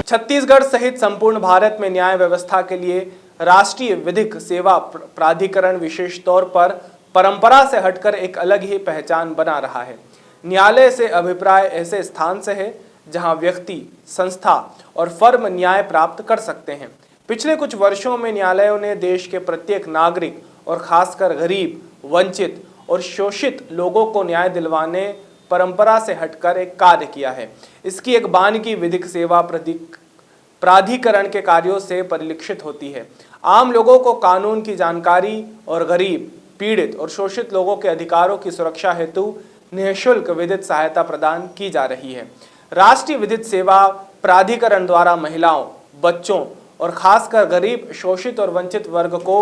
छत्तीसगढ़ सहित संपूर्ण भारत में न्याय व्यवस्था के लिए राष्ट्रीय विधिक सेवा प्राधिकरण विशेष तौर पर परंपरा से हटकर एक अलग ही पहचान बना रहा है। न्यायालय से अभिप्राय ऐसे स्थान से है जहां व्यक्ति, संस्था और फर्म न्याय प्राप्त कर सकते हैं। पिछले कुछ वर्षों में न्यायालयों ने देश के प्रत्येक नागरिक और खासकर गरीब, वंचित और शोषित लोगों को न्याय दिलवाने परंपरा से हटकर एक कार्य किया है। इसकी एक बानगी विधिक सेवा प्राधिकरण के कार्यों से परिलक्षित होती है। आम लोगों को कानून की जानकारी और गरीब, पीड़ित और शोषित लोगों के अधिकारों की सुरक्षा हेतु निःशुल्क विधिक सहायता प्रदान की जा रही है। राष्ट्रीय विधिक सेवा प्राधिकरण द्वारा महिलाओं, बच्चों और खासकर गरीब, शोषित और वंचित वर्ग को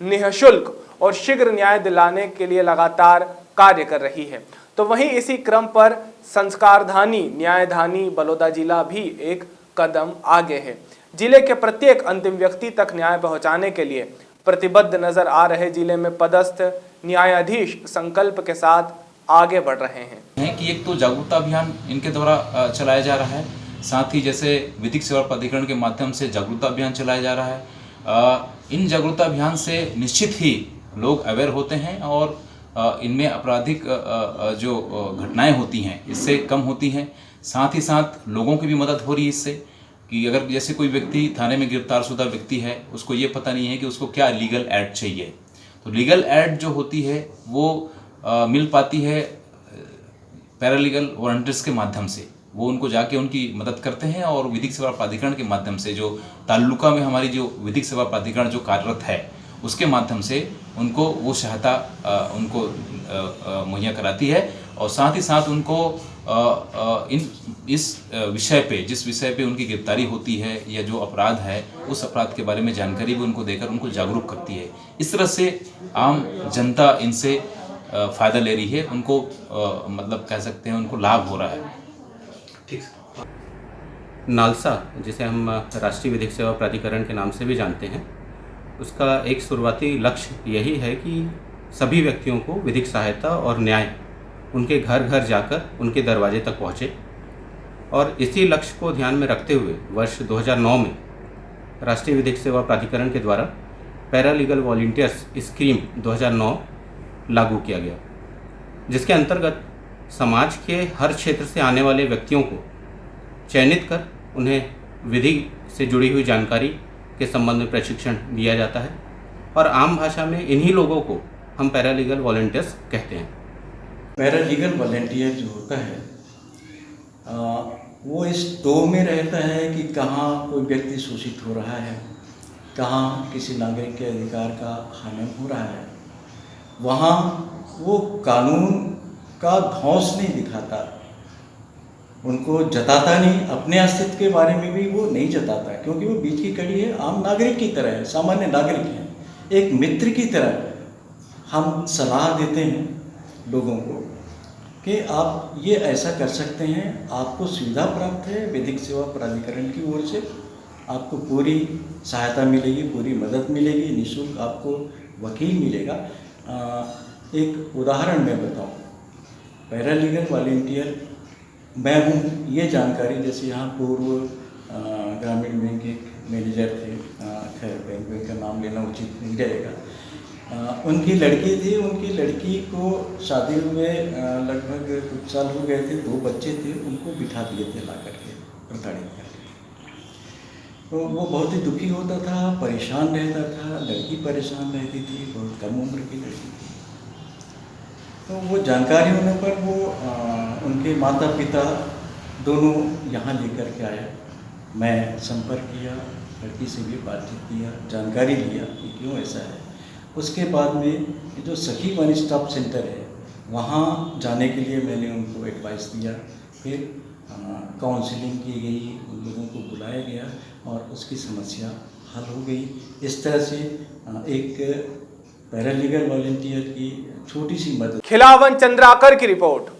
निःशुल्क और शीघ्र न्याय दिलाने के लिए लगातार कार्य कर रही है। तो वहीं इसी क्रम पर संस्कारधानी न्यायधानी बलौदा जिला भी एक कदम आगे है। जिले के प्रत्येक अंतिम व्यक्ति तक न्याय पहुंचाने के लिए प्रतिबद्ध नजर आ रहे जिले में पदस्थ न्यायाधीश संकल्प के साथ आगे बढ़ रहे हैं कि एक तो जागरूकता अभियान इनके द्वारा चलाया जा रहा है, साथ ही जैसे विधिक सेवा प्राधिकरण के माध्यम से जागरूकता अभियान चलाया जा रहा है। इन जागरूकता अभियान से निश्चित ही लोग अवेयर होते हैं और इनमें आपराधिक जो घटनाएं होती हैं इससे कम होती हैं। साथ ही साथ लोगों की भी मदद हो रही है इससे कि अगर जैसे कोई व्यक्ति थाने में गिरफ्तारशुदा व्यक्ति है, उसको ये पता नहीं है कि उसको क्या लीगल एड चाहिए, तो लीगल एड जो होती है वो मिल पाती है पैरालीगल वॉलंटियर्स के माध्यम से। वो उनको जाके उनकी मदद करते हैं और विधिक सेवा प्राधिकरण के माध्यम से, जो तालुका में हमारी जो विधिक सेवा प्राधिकरण जो कार्यरत है उसके माध्यम से उनको वो सहायता उनको मुहैया कराती है। और साथ ही साथ उनको इस विषय पे, जिस विषय पे उनकी गिरफ्तारी होती है या जो अपराध है उस अपराध के बारे में जानकारी भी उनको देकर उनको जागरूक करती है। इस तरह से आम जनता इनसे फ़ायदा ले रही है, उनको मतलब कह सकते हैं उनको लाभ हो रहा है। ठीक। नालसा, जिसे हम राष्ट्रीय विधिक सेवा प्राधिकरण के नाम से भी जानते हैं, उसका एक शुरुआती लक्ष्य यही है कि सभी व्यक्तियों को विधिक सहायता और न्याय उनके घर घर जाकर उनके दरवाजे तक पहुँचे। और इसी लक्ष्य को ध्यान में रखते हुए वर्ष 2009 में राष्ट्रीय विधिक सेवा प्राधिकरण के द्वारा पैरालीगल वॉलंटियर्स स्कीम 2009 लागू किया गया, जिसके अंतर्गत समाज के हर क्षेत्र से आने वाले व्यक्तियों को चयनित कर उन्हें विधि से जुड़ी हुई जानकारी के संबंध में प्रशिक्षण दिया जाता है। और आम भाषा में इन्हीं लोगों को हम पैरालीगल वॉलंटियर्स कहते हैं। पैरालीगल वॉलंटियर जो होता है वो इस दो में रहता है कि कहाँ कोई व्यक्ति शोषित हो रहा है, कहाँ किसी नागरिक के अधिकार का हनन हो रहा है, वहाँ वो कानून का ध्वंस नहीं दिखाता, उनको जताता नहीं, अपने अस्तित्व के बारे में भी वो नहीं जताता, क्योंकि वो बीच की कड़ी है, आम नागरिक की तरह है, सामान्य नागरिक है। एक मित्र की तरह हम सलाह देते हैं लोगों को कि आप ये ऐसा कर सकते हैं, आपको सुविधा प्राप्त है विधिक सेवा प्राधिकरण की ओर से, आपको पूरी सहायता मिलेगी, पूरी मदद मिलेगी, निःशुल्क आपको वकील मिलेगा। एक उदाहरण मैं बताऊं, पैरालीगल वॉलंटियर मैं हूँ, ये जानकारी जैसे यहाँ पूर्व ग्रामीण बैंक के मैनेजर थे, खैर बैंक का नाम लेना उचित नहीं रहेगा, उनकी लड़की थी, उनकी लड़की को शादी में लगभग कुछ साल हो गए थे, 2 बच्चे थे, उनको बिठा दिए थे ला करके, प्रताड़ित करके। तो वो बहुत ही दुखी होता था, परेशान रहता था, लड़की परेशान रहती थी, बहुत कम उम्र की लड़की थी। तो वो जानकारी होने पर वो उनके माता पिता दोनों यहाँ लेकर के आए। मैं संपर्क किया, लड़की से भी बातचीत किया, जानकारी लिया कि क्यों ऐसा है। उसके बाद में जो सखी वन स्टॉप सेंटर है वहाँ जाने के लिए मैंने उनको एडवाइस दिया। फिर काउंसलिंग की गई, उन लोगों को बुलाया गया और उसकी समस्या हल हो गई। इस तरह से एक पैरालीगल वॉलंटियर की छोटी सी मदद। खिलावन चंद्राकर की रिपोर्ट।